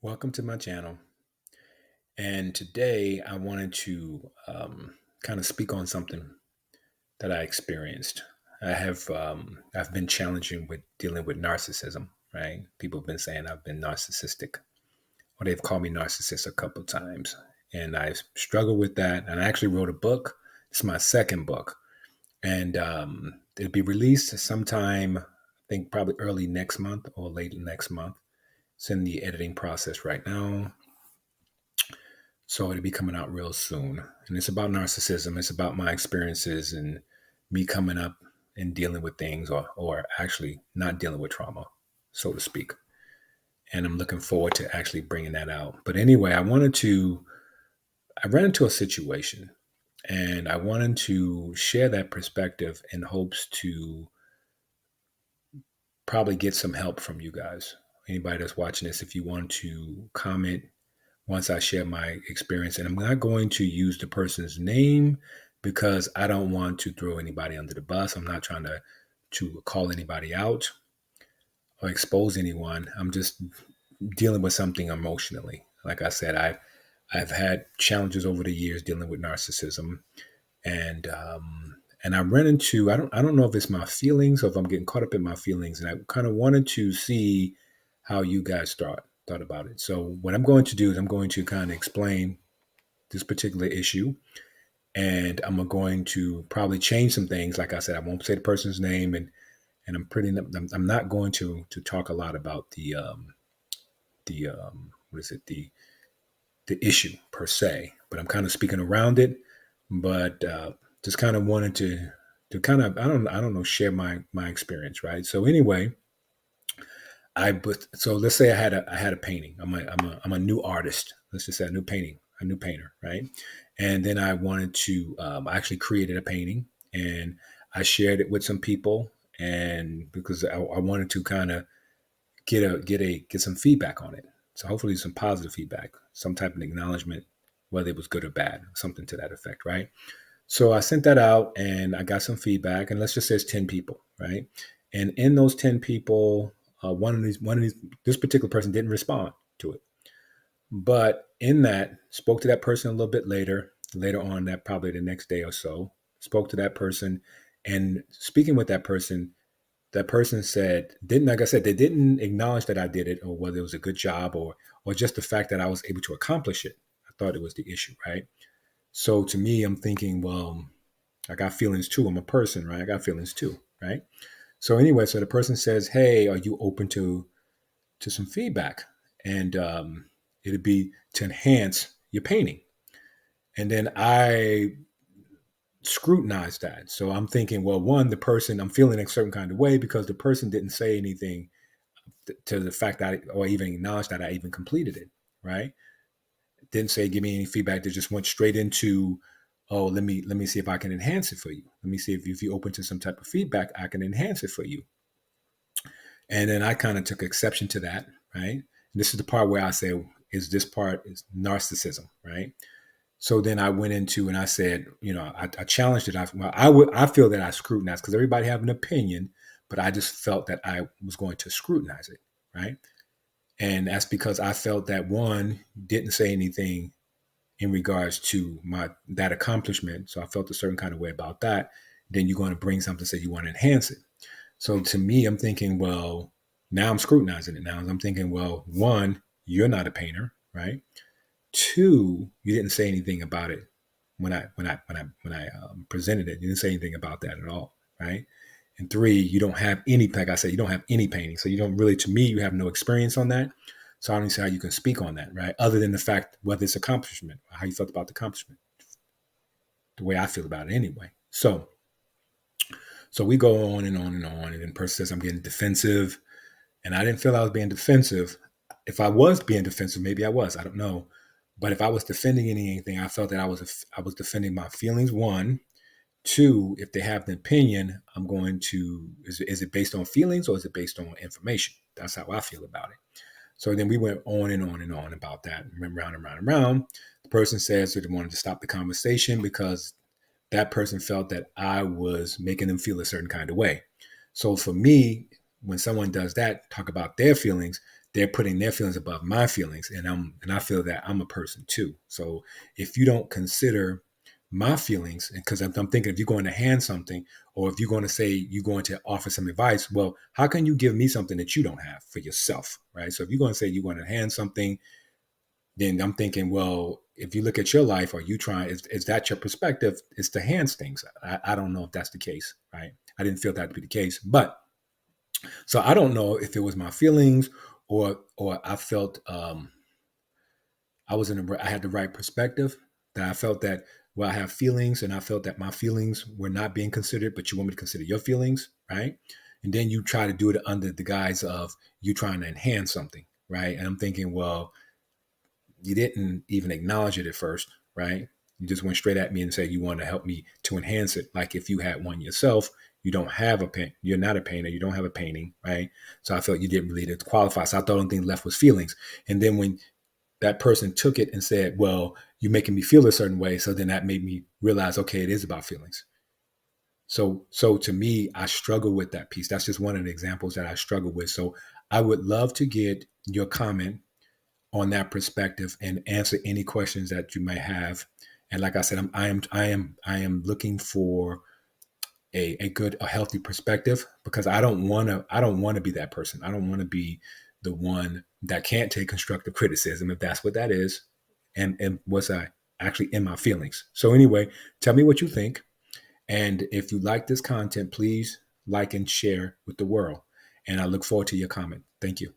Welcome to my channel. And today I wanted to kind of speak on something that I experienced. I've been challenging with dealing with narcissism, right? People have been saying I've been narcissistic, or they've called me narcissist a couple times. And I've struggled with that. And I actually wrote a book. It's my second book. And it'll be released sometime, I think probably early next month or late next month. It's in the editing process right now. So it'll be coming out real soon. And it's about narcissism. It's about my experiences and me coming up and dealing with things or actually not dealing with trauma, so to speak. And I'm looking forward to actually bringing that out. But anyway, I ran into a situation and I wanted to share that perspective in hopes to probably get some help from you guys. Anybody that's watching this, if you want to comment once I share my experience. And I'm not going to use the person's name because I don't want to throw anybody under the bus. I'm not trying to call anybody out or expose anyone. I'm just dealing with something emotionally. Like I said, I've had challenges over the years dealing with narcissism, and and I ran into I don't know if it's my feelings or if I'm getting caught up in my feelings, and I kind of wanted to see how you guys thought about it. So what I'm going to do is I'm going to kind of explain this particular issue, and I'm going to probably change some things. Like I said, I won't say the person's name, and I'm not going to talk a lot about the what is it the issue per se, but I'm kind of speaking around it. But just kind of wanted to kind of I don't know share my experience, right? So anyway, so let's say I had a painting. I'm a new artist. Let's just say a new painter, right? And then I wanted to I actually created a painting and I shared it with some people, and because I wanted to kind of get some feedback on it. So hopefully some positive feedback, some type of acknowledgement, whether it was good or bad, something to that effect, right? So I sent that out and I got some feedback, and let's just say it's 10 people, right? And in those 10 people, one of these, this particular person didn't respond to it. But in that, spoke to that person a little bit later on that probably the next day or so, spoke to that person, and speaking with that person said, didn't, like I said, they didn't acknowledge that I did it or whether it was a good job or just the fact that I was able to accomplish it. I thought it was the issue, right? So to me, I'm thinking, well, I got feelings too. I'm a person, right? I got feelings too, right? So anyway, so the person says, "Hey, are you open to some feedback?" And it'd be to enhance your painting. And then I scrutinize that. So I'm thinking, well, one, the person, I'm feeling a certain kind of way because the person didn't say anything to the fact that, or even acknowledge that I even completed it, right? Didn't say give me any feedback. They just went straight into, oh, let me see if I can enhance it for you. Let me see if you're open to some type of feedback, I can enhance it for you. And then I kind of took exception to that, right? And this is the part where I say, is this part is narcissism, right? So then I went into and I said, I challenged it. I feel that I scrutinized because everybody have an opinion, but I just felt that I was going to scrutinize it, right? And that's because I felt that one didn't say anything in regards to my that accomplishment. So I felt a certain kind of way about that. Then you're going to bring something, say you want to enhance it. So to me, I'm thinking, well, now I'm scrutinizing it. Now I'm thinking, well, one, you're not a painter, right? Two, you didn't say anything about it when I presented it. You didn't say anything about that at all, right? And three, you don't have any, like I said, you don't have any painting, so you don't really. To me, you have no experience on that. So I don't see how you can speak on that, right? Other than the fact whether it's accomplishment, how you felt about the accomplishment, the way I feel about it anyway. So we go on and on and on, and then person says I'm getting defensive, and I didn't feel I was being defensive. If I was being defensive, maybe I was. I don't know. But if I was defending anything, I felt that I was defending my feelings. One, two, if they have an opinion, I'm going to is it based on feelings or is it based on information? That's how I feel about it. So then we went on and on and on about that, and round and round and round. The person says that they wanted to stop the conversation because that person felt that I was making them feel a certain kind of way. So for me, when someone does that, talk about their feelings, they're putting their feelings above my feelings, and I feel that I'm a person too. So if you don't consider my feelings, because I'm thinking if you're going to hand something, or if you're going to say you're going to offer some advice, well, how can you give me something that you don't have for yourself, right? So if you're going to say you're going to hand something, then I'm thinking, well, if you look at your life, are you trying, is that your perspective, is to hand things? I don't know if that's the case, right? I didn't feel that to be the case, but so I don't know if it was my feelings, or I felt I had the right perspective, that I felt that, well, I have feelings and I felt that my feelings were not being considered, but you want me to consider your feelings, right? And then you try to do it under the guise of you trying to enhance something, right? And I'm thinking, well, you didn't even acknowledge it at first, right? You just went straight at me and said you want to help me to enhance it. Like if you had one yourself, you don't have a paint. You're not a painter. You don't have a painting, right? So I felt you didn't really qualify. So I thought the only thing left was feelings. And then when that person took it and said, well, you're making me feel a certain way. So then that made me realize, okay, it is about feelings. So to me, I struggle with that piece. That's just one of the examples that I struggle with. So I would love to get your comment on that perspective and answer any questions that you may have. And like I said, I am looking for a healthy perspective, because I don't want to be that person. I don't want to be the one that can't take constructive criticism, if that's what that is, and was I actually in my feelings. So anyway, tell me what you think, and if you like this content, please like and share with the world. And I look forward to your comment. Thank you.